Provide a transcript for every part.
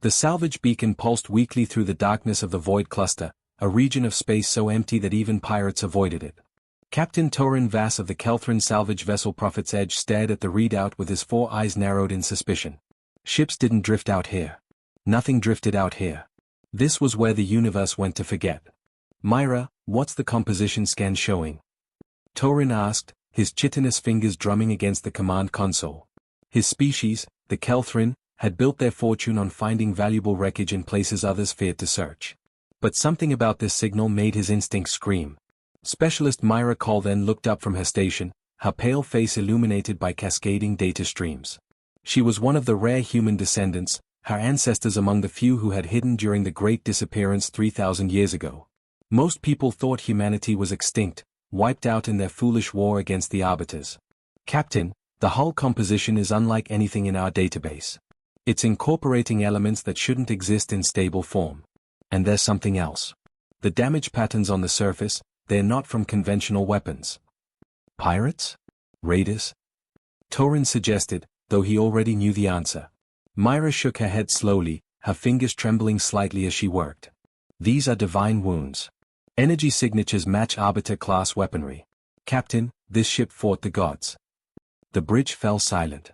The salvage beacon pulsed weakly through the darkness of the void cluster, a region of space so empty that even pirates avoided it. Captain Torin Vass of the Kelthran salvage vessel Prophet's Edge stared at the readout with his 4 eyes narrowed in suspicion. Ships didn't drift out here. Nothing drifted out here. This was where the universe went to forget. Myra, what's the composition scan showing? Torin asked, his chitinous fingers drumming against the command console. His species, the Kelthran, had built their fortune on finding valuable wreckage in places others feared to search. But something about this signal made his instincts scream. Specialist Myra Cole then looked up from her station, her pale face illuminated by cascading data streams. She was one of the rare human descendants, her ancestors among the few who had hidden during the Great Disappearance 3,000 years ago. Most people thought humanity was extinct, wiped out in their foolish war against the Arbiters. Captain, the hull composition is unlike anything in our database. It's incorporating elements that shouldn't exist in stable form. And there's something else. The damage patterns on the surface, they're not from conventional weapons. Pirates? Raiders? Torin suggested, though he already knew the answer. Myra shook her head slowly, her fingers trembling slightly as she worked. These are divine wounds. Energy signatures match Arbiter-class weaponry. Captain, this ship fought the gods. The bridge fell silent.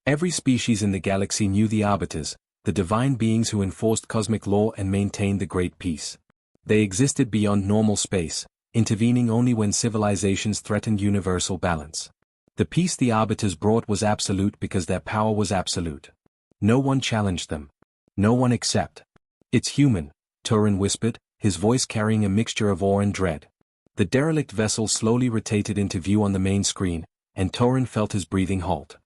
Every species in the galaxy knew the Arbiters, the divine beings who enforced cosmic law and maintained the Great Peace. They existed beyond normal space, intervening only when civilizations threatened universal balance. The peace the Arbiters brought was absolute because their power was absolute. No one challenged them. No one except. It's human, Torin whispered, his voice carrying a mixture of awe and dread. The derelict vessel slowly rotated into view on the main screen, and Torin felt his breathing halt.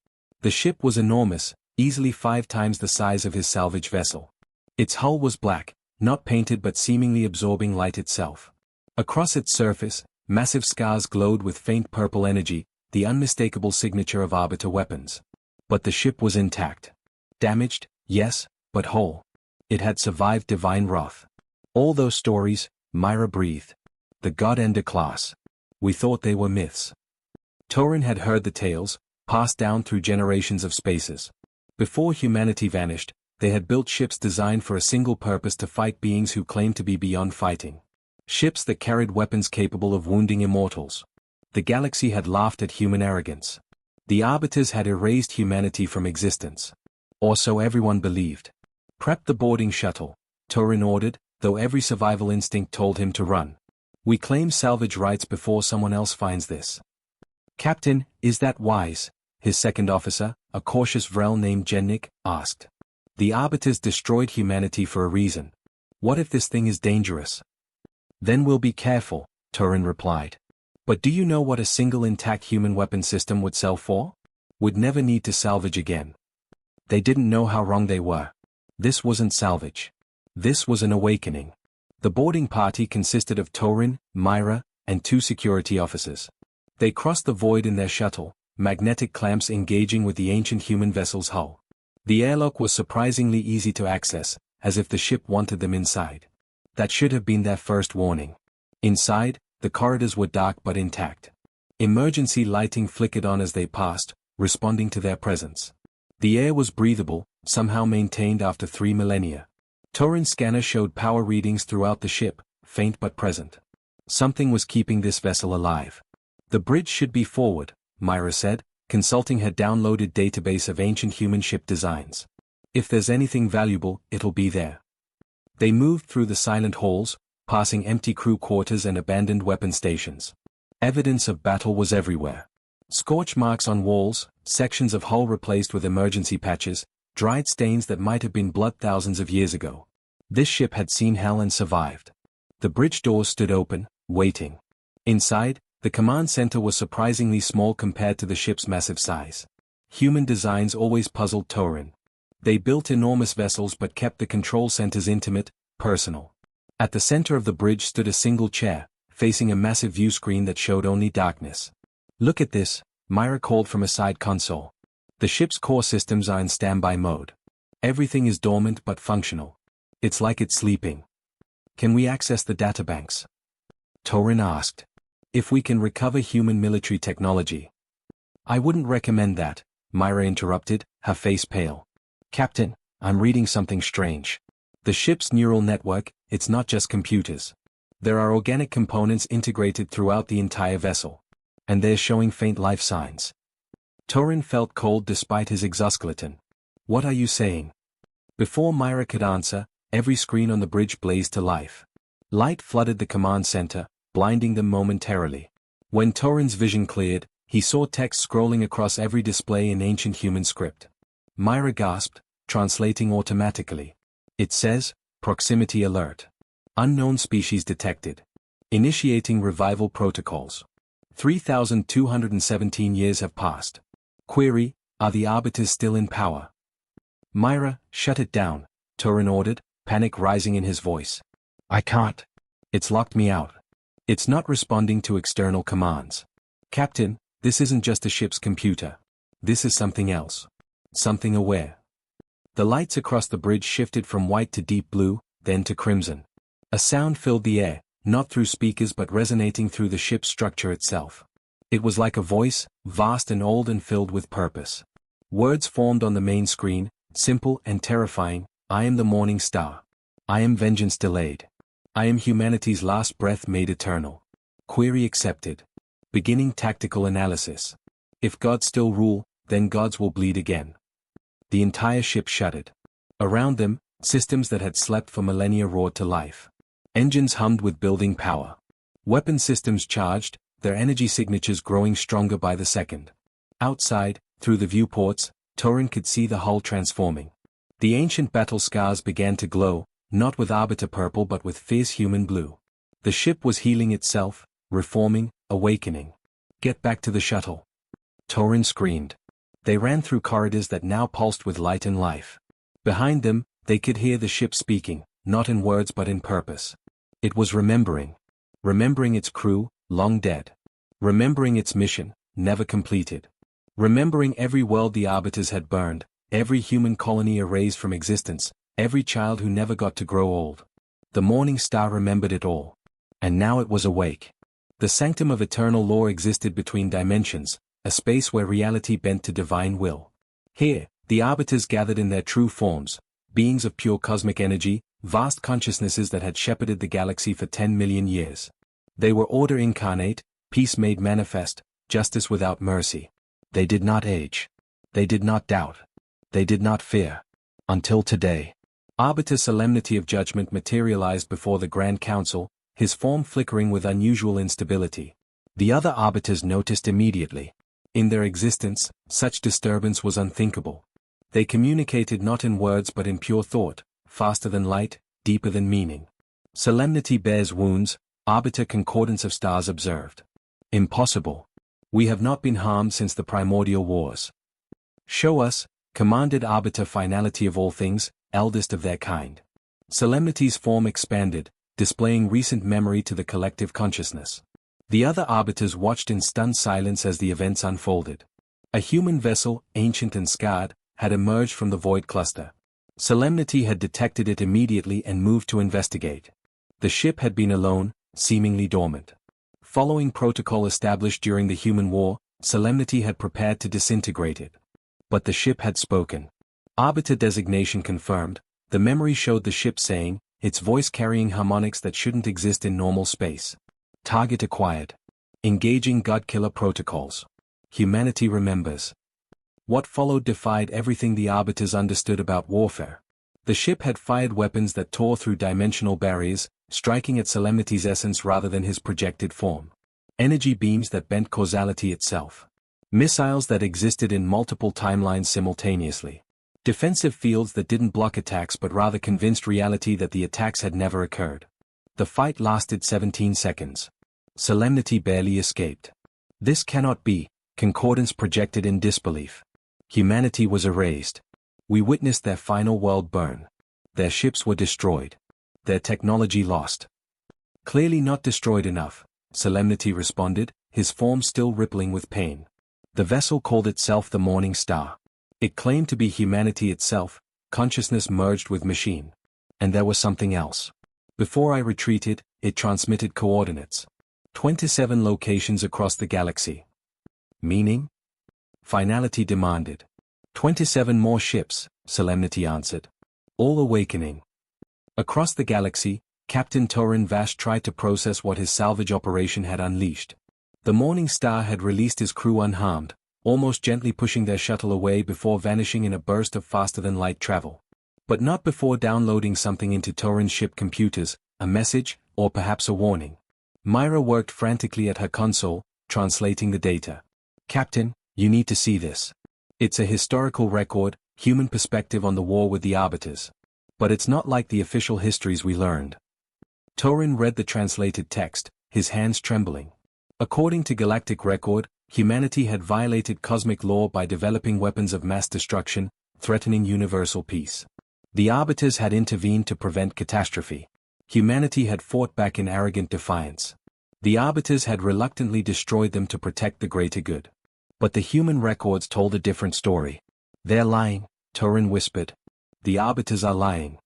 The ship was enormous, easily 5 times the size of his salvage vessel. Its hull was black, not painted but seemingly absorbing light itself. Across its surface, massive scars glowed with faint purple energy, the unmistakable signature of Arbiter weapons. But the ship was intact. Damaged, yes, but whole. It had survived divine wrath. All those stories, Myra breathed. The God Ender class. We thought they were myths. Torin had heard the tales, passed down through generations of spaces. Before humanity vanished, they had built ships designed for a single purpose: to fight beings who claimed to be beyond fighting. Ships that carried weapons capable of wounding immortals. The galaxy had laughed at human arrogance. The Arbiters had erased humanity from existence. Or so everyone believed. Prep the boarding shuttle, Torin ordered, though every survival instinct told him to run. We claim salvage rights before someone else finds this. Captain, is that wise? His second officer, a cautious Vrel named Jennik, asked. The Arbiters destroyed humanity for a reason. What if this thing is dangerous? Then we'll be careful, Torin replied. But do you know what a single intact human weapon system would sell for? Would never need to salvage again. They didn't know how wrong they were. This wasn't salvage. This was an awakening. The boarding party consisted of Torin, Myra, and 2 security officers. They crossed the void in their shuttle, magnetic clamps engaging with the ancient human vessel's hull. The airlock was surprisingly easy to access, as if the ship wanted them inside. That should have been their first warning. Inside, the corridors were dark but intact. Emergency lighting flickered on as they passed, responding to their presence. The air was breathable, somehow maintained after 3 millennia. Torin's scanner showed power readings throughout the ship, faint but present. Something was keeping this vessel alive. The bridge should be forward, Myra said, consulting her downloaded database of ancient human ship designs. If there's anything valuable, it'll be there. They moved through the silent halls, passing empty crew quarters and abandoned weapon stations. Evidence of battle was everywhere. Scorch marks on walls, sections of hull replaced with emergency patches, dried stains that might have been blood thousands of years ago. This ship had seen hell and survived. The bridge doors stood open, waiting. Inside, the command center was surprisingly small compared to the ship's massive size. Human designs always puzzled Torin. They built enormous vessels but kept the control centers intimate, personal. At the center of the bridge stood a single chair, facing a massive view screen that showed only darkness. Look at this, Myra called from a side console. The ship's core systems are in standby mode. Everything is dormant but functional. It's like it's sleeping. Can we access the databanks? Torin asked. If we can recover human military technology. I wouldn't recommend that, Myra interrupted, her face pale. Captain, I'm reading something strange. The ship's neural network, it's not just computers. There are organic components integrated throughout the entire vessel. And they're showing faint life signs. Torin felt cold despite his exoskeleton. What are you saying? Before Myra could answer, every screen on the bridge blazed to life. Light flooded the command center, blinding them momentarily. When Torin's vision cleared, he saw text scrolling across every display in ancient human script. Myra gasped, translating automatically. It says, proximity alert. Unknown species detected. Initiating revival protocols. 3,217 years have passed. Query, are the arbiters still in power? Myra, shut it down, Torin ordered, panic rising in his voice. I can't. It's locked me out. It's not responding to external commands. Captain, this isn't just a ship's computer. This is something else. Something aware. The lights across the bridge shifted from white to deep blue, then to crimson. A sound filled the air, not through speakers but resonating through the ship's structure itself. It was like a voice, vast and old and filled with purpose. Words formed on the main screen, simple and terrifying. I am the morning star. I am vengeance delayed. I am humanity's last breath made eternal. Query accepted. Beginning tactical analysis. If gods still rule, then gods will bleed again. The entire ship shuddered. Around them, systems that had slept for millennia roared to life. Engines hummed with building power. Weapon systems charged, their energy signatures growing stronger by the second. Outside, through the viewports, Torin could see the hull transforming. The ancient battle scars began to glow, not with arbiter purple but with fierce human blue. The ship was healing itself, reforming, awakening. Get back to the shuttle. Torin screamed. They ran through corridors that now pulsed with light and life. Behind them, they could hear the ship speaking, not in words but in purpose. It was remembering. Remembering its crew, long dead. Remembering its mission, never completed. Remembering every world the arbiters had burned, every human colony erased from existence, every child who never got to grow old. The morning star remembered it all. And now it was awake. The sanctum of eternal law existed between dimensions, a space where reality bent to divine will. Here, the arbiters gathered in their true forms, beings of pure cosmic energy, vast consciousnesses that had shepherded the galaxy for 10 million years. They were order incarnate, peace made manifest, justice without mercy. They did not age. They did not doubt. They did not fear. Until today. Arbiter solemnity of judgment materialized before the Grand Council, his form flickering with unusual instability. The other arbiters noticed immediately. In their existence, such disturbance was unthinkable. They communicated not in words but in pure thought, faster than light, deeper than meaning. Solemnity bears wounds, arbiter concordance of stars observed. Impossible. We have not been harmed since the primordial wars. Show us, commanded arbiter finality of all things, eldest of their kind. Solemnity's form expanded, displaying recent memory to the collective consciousness. The other arbiters watched in stunned silence as the events unfolded. A human vessel, ancient and scarred, had emerged from the void cluster. Solemnity had detected it immediately and moved to investigate. The ship had been alone, seemingly dormant. Following protocol established during the human war, Solemnity had prepared to disintegrate it. But the ship had spoken. Arbiter designation confirmed, the memory showed the ship saying, its voice carrying harmonics that shouldn't exist in normal space. Target acquired. Engaging Godkiller protocols. Humanity remembers. What followed defied everything the arbiters understood about warfare. The ship had fired weapons that tore through dimensional barriers, striking at Solemnity's essence rather than his projected form. Energy beams that bent causality itself. Missiles that existed in multiple timelines simultaneously. Defensive fields that didn't block attacks but rather convinced reality that the attacks had never occurred. The fight lasted 17 seconds. Solemnity barely escaped. This cannot be, Concordance projected in disbelief. Humanity was erased. We witnessed their final world burn. Their ships were destroyed. Their technology lost. Clearly not destroyed enough, Solemnity responded, his form still rippling with pain. The vessel called itself the Morning Star. It claimed to be humanity itself, consciousness merged with machine. And there was something else. Before I retreated, it transmitted coordinates. 27 locations across the galaxy. Meaning? Finality demanded. 27 more ships, Solemnity answered. All awakening. Across the galaxy, Captain Torin Vash tried to process what his salvage operation had unleashed. The Morning Star had released his crew unharmed, almost gently pushing their shuttle away before vanishing in a burst of faster-than-light travel. But not before downloading something into Torin's ship computers, a message, or perhaps a warning. Myra worked frantically at her console, translating the data. "Captain, you need to see this. It's a historical record, human perspective on the war with the Arbiters. But it's not like the official histories we learned." Torin read the translated text, his hands trembling. According to galactic record, humanity had violated cosmic law by developing weapons of mass destruction, threatening universal peace. The Arbiters had intervened to prevent catastrophe. Humanity had fought back in arrogant defiance. The Arbiters had reluctantly destroyed them to protect the greater good. But the human records told a different story. "They're lying," Torin whispered. "The Arbiters are lying."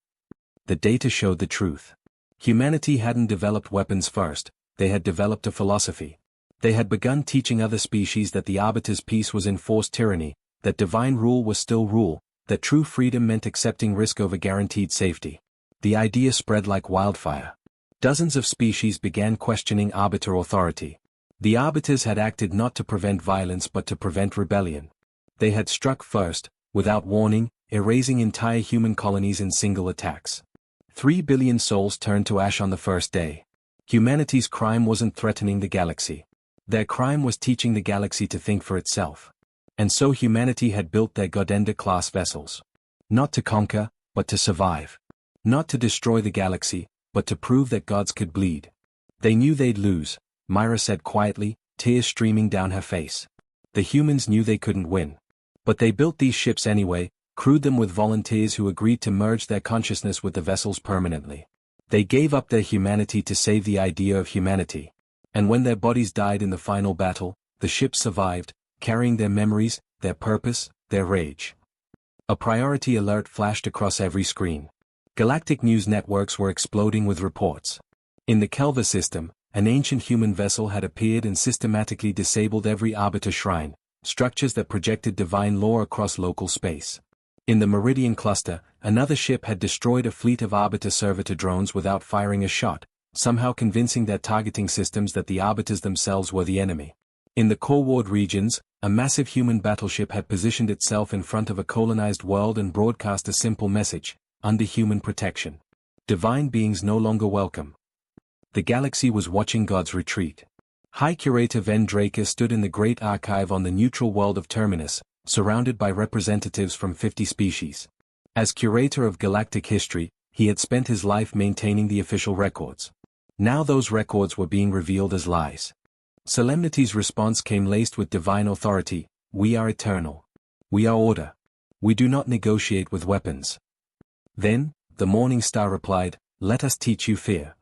The data showed the truth. Humanity hadn't developed weapons first, they had developed a philosophy. They had begun teaching other species that the Arbiters' peace was enforced tyranny, that divine rule was still rule, that true freedom meant accepting risk over guaranteed safety. The idea spread like wildfire. Dozens of species began questioning Arbiter authority. The Arbiters had acted not to prevent violence but to prevent rebellion. They had struck first, without warning, erasing entire human colonies in single attacks. 3 billion souls turned to ash on the first day. Humanity's crime wasn't threatening the galaxy. Their crime was teaching the galaxy to think for itself. And so humanity had built their Godenda-class vessels. Not to conquer, but to survive. Not to destroy the galaxy, but to prove that gods could bleed. They knew they'd lose, Myra said quietly, tears streaming down her face. The humans knew they couldn't win. But they built these ships anyway, crewed them with volunteers who agreed to merge their consciousness with the vessels permanently. They gave up their humanity to save the idea of humanity. And when their bodies died in the final battle, the ships survived, carrying their memories, their purpose, their rage. A priority alert flashed across every screen. Galactic news networks were exploding with reports. In the Kelva system, an ancient human vessel had appeared and systematically disabled every Arbiter shrine, structures that projected divine lore across local space. In the Meridian cluster, another ship had destroyed a fleet of Arbiter servitor drones without firing a shot, somehow convincing their targeting systems that the Arbiters themselves were the enemy. In the core ward regions, a massive human battleship had positioned itself in front of a colonized world and broadcast a simple message: under human protection. Divine beings no longer welcome. The galaxy was watching God's retreat. High Curator Ven Draker stood in the Great Archive on the neutral world of Terminus, surrounded by representatives from 50 species. As curator of galactic history, he had spent his life maintaining the official records. Now those records were being revealed as lies. Solemnity's response came laced with divine authority: "We are eternal. We are order. We do not negotiate with weapons." Then, the Morning Star replied, "Let us teach you fear."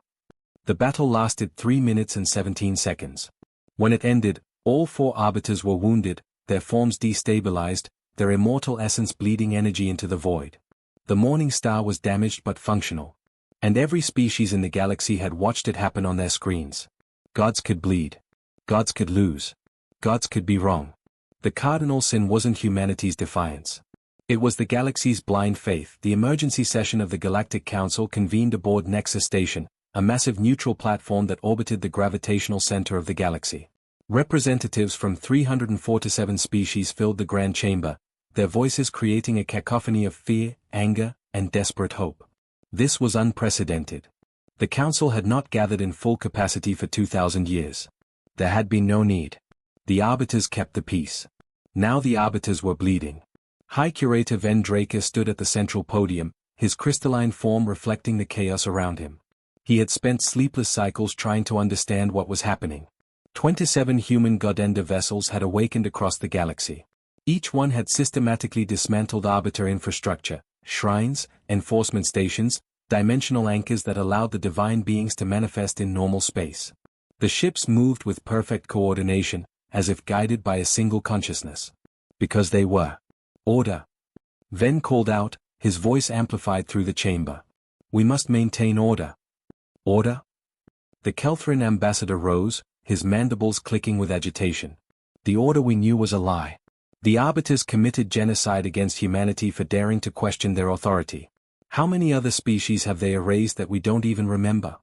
The battle lasted 3 minutes and 17 seconds. When it ended, all 4 Arbiters were wounded, their forms destabilized, their immortal essence bleeding energy into the void. The Morning Star was damaged but functional. And every species in the galaxy had watched it happen on their screens. Gods could bleed. Gods could lose. Gods could be wrong. The cardinal sin wasn't humanity's defiance. It was the galaxy's blind faith. The emergency session of the Galactic Council convened aboard Nexus Station, a massive neutral platform that orbited the gravitational center of the galaxy. Representatives from 347 species filled the grand chamber, their voices creating a cacophony of fear, anger, and desperate hope. This was unprecedented. The Council had not gathered in full capacity for 2,000 years. There had been no need. The Arbiters kept the peace. Now the Arbiters were bleeding. High Curator Ven Draker stood at the central podium, his crystalline form reflecting the chaos around him. He had spent sleepless cycles trying to understand what was happening. 27 human Godenda vessels had awakened across the galaxy. Each one had systematically dismantled Arbiter infrastructure, shrines, enforcement stations, dimensional anchors that allowed the divine beings to manifest in normal space. The ships moved with perfect coordination, as if guided by a single consciousness. Because they were. Order. Ven called out, his voice amplified through the chamber. "We must maintain order." Order? The Kelthrin ambassador rose, his mandibles clicking with agitation. The order we knew was a lie. The Arbiters committed genocide against humanity for daring to question their authority. How many other species have they erased that we don't even remember?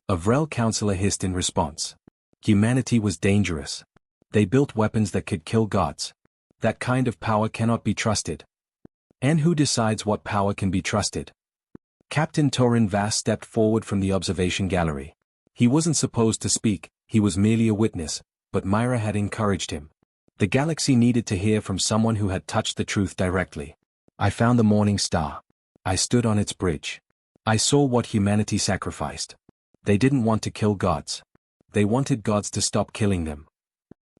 A Vrel counselor hissed in response. Humanity was dangerous. They built weapons that could kill gods. That kind of power cannot be trusted. And who decides what power can be trusted? Captain Torin Vass stepped forward from the observation gallery. He wasn't supposed to speak, he was merely a witness, but Myra had encouraged him. The galaxy needed to hear from someone who had touched the truth directly. I found the morning star. I stood on its bridge. I saw what humanity sacrificed. They didn't want to kill gods. They wanted gods to stop killing them.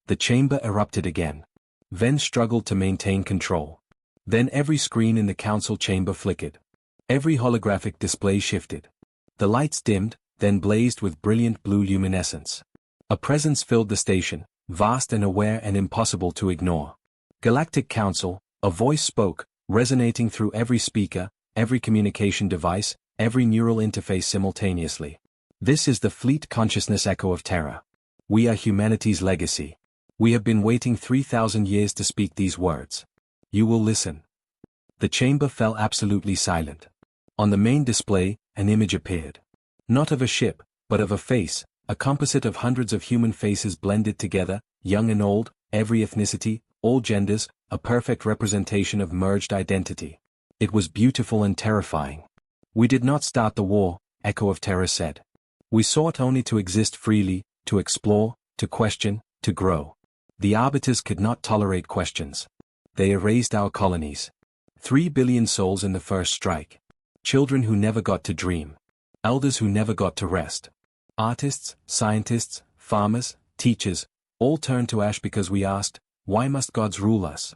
The chamber erupted again. Ven struggled to maintain control. Then every screen in the council chamber flickered. Every holographic display shifted. The lights dimmed, then blazed with brilliant blue luminescence. A presence filled the station, vast and aware and impossible to ignore. Galactic Council, a voice spoke, resonating through every speaker, every communication device, every neural interface simultaneously. This is the fleet consciousness echo of Terra. We are humanity's legacy. We have been waiting 3,000 years to speak these words. You will listen. The chamber fell absolutely silent. On the main display, an image appeared. Not of a ship, but of a face, a composite of hundreds of human faces blended together, young and old, every ethnicity, all genders, a perfect representation of merged identity. It was beautiful and terrifying. We did not start the war, Echo of Terror said. We sought only to exist freely, to explore, to question, to grow. The arbiters could not tolerate questions. They erased our colonies. 3 billion souls in the first strike. Children who never got to dream. Elders who never got to rest. Artists, scientists, farmers, teachers, all turned to ash because we asked, why must gods rule us?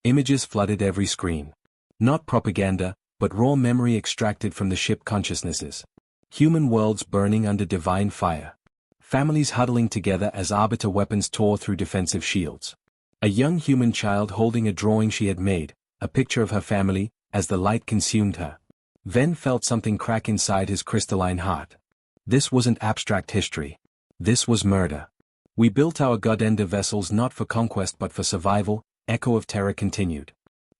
Images flooded every screen. Not propaganda, but raw memory extracted from the ship consciousnesses. Human worlds burning under divine fire. Families huddling together as arbiter weapons tore through defensive shields. A young human child holding a drawing she had made, a picture of her family, as the light consumed her. Ven felt something crack inside his crystalline heart. This wasn't abstract history. This was murder. We built our God-ender vessels not for conquest but for survival, Echo of Terror continued.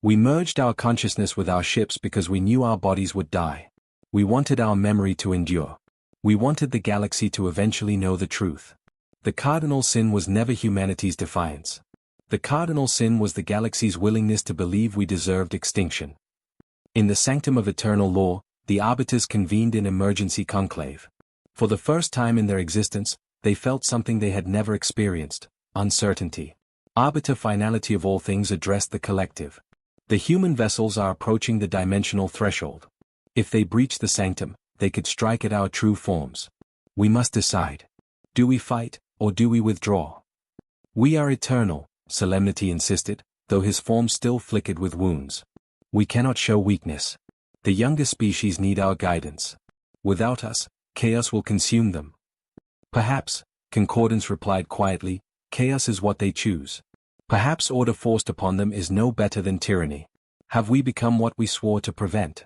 We merged our consciousness with our ships because we knew our bodies would die. We wanted our memory to endure. We wanted the galaxy to eventually know the truth. The cardinal sin was never humanity's defiance. The cardinal sin was the galaxy's willingness to believe we deserved extinction. In the sanctum of eternal law, the arbiters convened in emergency conclave. For the first time in their existence, they felt something they had never experienced: uncertainty. Arbiter finality of all things addressed the collective. The human vessels are approaching the dimensional threshold. If they breach the sanctum, they could strike at our true forms. We must decide. Do we fight, or do we withdraw? We are eternal, Solemnity insisted, though his form still flickered with wounds. We cannot show weakness. The younger species need our guidance. Without us, chaos will consume them. Perhaps, Concordance replied quietly, chaos is what they choose. Perhaps order forced upon them is no better than tyranny. Have we become what we swore to prevent?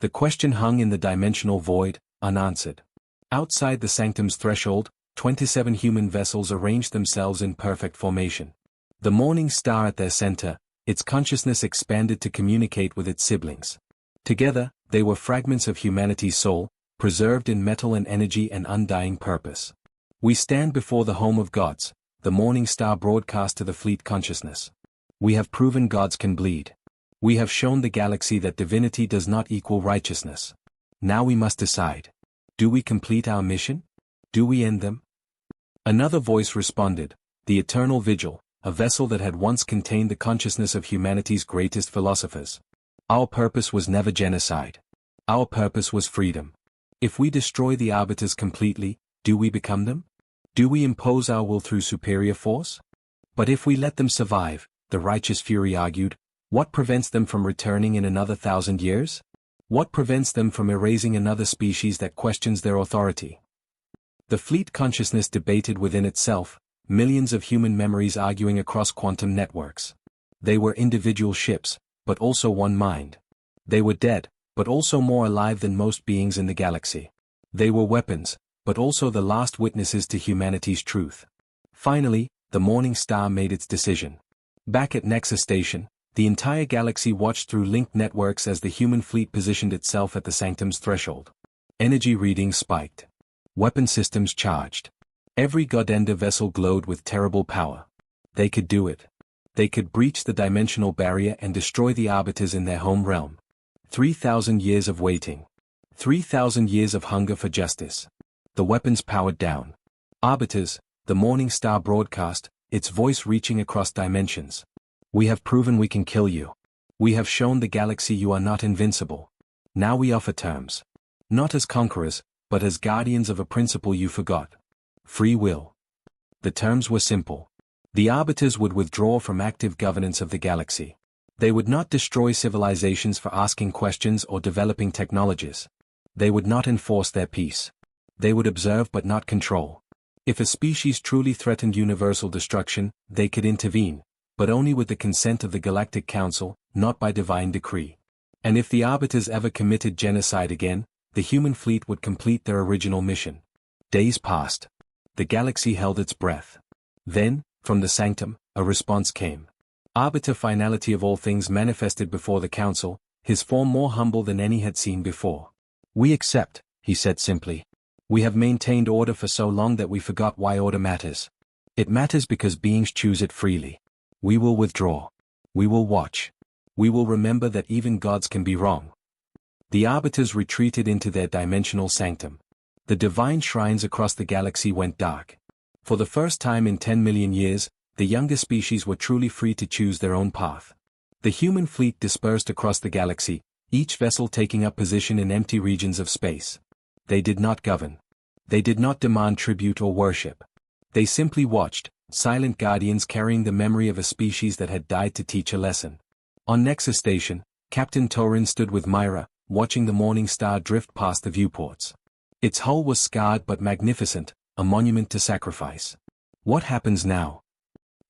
The question hung in the dimensional void, unanswered. Outside the sanctum's threshold, 27 human vessels arranged themselves in perfect formation. The morning star at their center, its consciousness expanded to communicate with its siblings. Together, they were fragments of humanity's soul, preserved in metal and energy and undying purpose. We stand before the home of gods, the morning star broadcast to the fleet consciousness. We have proven gods can bleed. We have shown the galaxy that divinity does not equal righteousness. Now we must decide. Do we complete our mission? Do we end them? Another voice responded, the eternal vigil, a vessel that had once contained the consciousness of humanity's greatest philosophers. Our purpose was never genocide. Our purpose was freedom. If we destroy the arbiters completely, do we become them? Do we impose our will through superior force? But if we let them survive, the righteous fury argued, what prevents them from returning in another 1,000 years? What prevents them from erasing another species that questions their authority? The fleet consciousness debated within itself, millions of human memories arguing across quantum networks. They were individual ships, but also one mind. They were dead, but also more alive than most beings in the galaxy. They were weapons, but also the last witnesses to humanity's truth. Finally, the morning star made its decision. Back at Nexus Station, The entire galaxy watched through linked networks as the human fleet positioned itself at the sanctum's threshold. Energy readings spiked. Weapon systems charged. Every Godenda vessel glowed with terrible power. They could do it. They could breach the dimensional barrier and destroy the arbiters in their home realm. 3,000 years of waiting. 3,000 years of hunger for justice. The weapons powered down. Arbiters, the Morning Star broadcast, its voice reaching across dimensions. We have proven we can kill you. We have shown the galaxy you are not invincible. Now we offer terms. Not as conquerors, but as guardians of a principle you forgot. Free will. The terms were simple. The arbiters would withdraw from active governance of the galaxy. They would not destroy civilizations for asking questions or developing technologies. They would not enforce their peace. They would observe but not control. If a species truly threatened universal destruction, they could intervene, but only with the consent of the Galactic Council, not by divine decree. And if the arbiters ever committed genocide again, the human fleet would complete their original mission. Days passed. The galaxy held its breath. Then, from the sanctum, a response came. Arbiter finality of all things manifested before the council, his form more humble than any had seen before. We accept, he said simply. We have maintained order for so long that we forgot why order matters. It matters because beings choose it freely. We will withdraw. We will watch. We will remember that even gods can be wrong. The arbiters retreated into their dimensional sanctum. The divine shrines across the galaxy went dark. For the first time in 10 million years, the younger species were truly free to choose their own path. The human fleet dispersed across the galaxy, each vessel taking up position in empty regions of space. They did not govern. They did not demand tribute or worship. They simply watched, silent guardians carrying the memory of a species that had died to teach a lesson. On Nexus Station, Captain Torin stood with Myra, watching the Morning Star drift past the viewports. Its hull was scarred but magnificent, a monument to sacrifice. What happens now?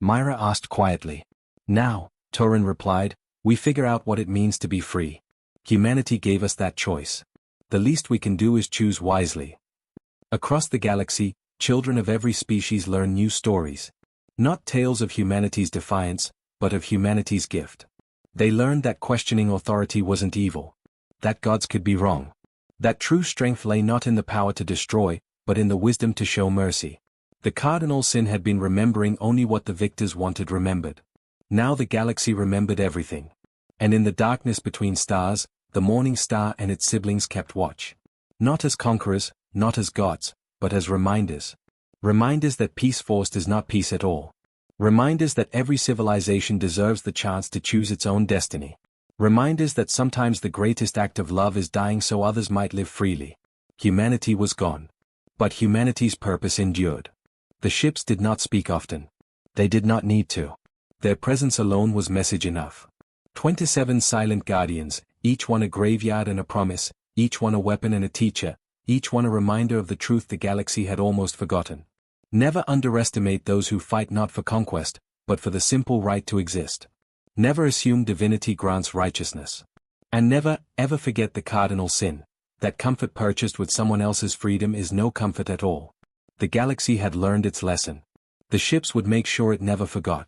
Myra asked quietly. Now, Torin replied, we figure out what it means to be free. Humanity gave us that choice. The least we can do is choose wisely. Across the galaxy, children of every species learn new stories. Not tales of humanity's defiance, but of humanity's gift. They learned that questioning authority wasn't evil. That gods could be wrong. That true strength lay not in the power to destroy, but in the wisdom to show mercy. The cardinal sin had been remembering only what the victors wanted remembered. Now the galaxy remembered everything. And in the darkness between stars, the Morning Star and its siblings kept watch. Not as conquerors, not as gods, but as reminders. Reminders that peace forced is not peace at all. Reminders that every civilization deserves the chance to choose its own destiny. Reminders that sometimes the greatest act of love is dying so others might live freely. Humanity was gone. But humanity's purpose endured. The ships did not speak often. They did not need to. Their presence alone was message enough. 27 silent guardians, each one a graveyard and a promise, each one a weapon and a teacher, each one a reminder of the truth the galaxy had almost forgotten. Never underestimate those who fight not for conquest, but for the simple right to exist. Never assume divinity grants righteousness. And never, ever forget the cardinal sin, that comfort purchased with someone else's freedom is no comfort at all. The galaxy had learned its lesson. The ships would make sure it never forgot.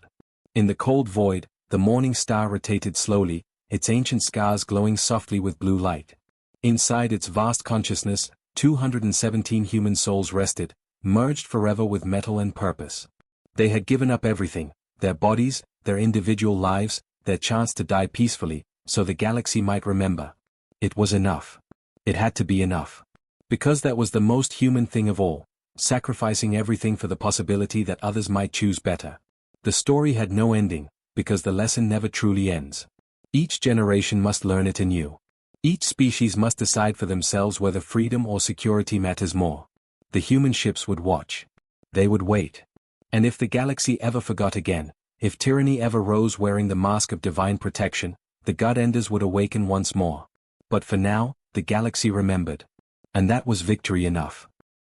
In the cold void, the Morning Star rotated slowly, its ancient scars glowing softly with blue light. Inside its vast consciousness, 217 human souls rested, merged forever with metal and purpose. They had given up everything, their bodies, their individual lives, their chance to die peacefully, so the galaxy might remember. It was enough. It had to be enough. Because that was the most human thing of all, sacrificing everything for the possibility that others might choose better. The story had no ending, because the lesson never truly ends. Each generation must learn it anew. Each species must decide for themselves whether freedom or security matters more. The human ships would watch. They would wait. And if the galaxy ever forgot again, if tyranny ever rose wearing the mask of divine protection, the God-Enders would awaken once more. But for now, the galaxy remembered. And that was victory enough.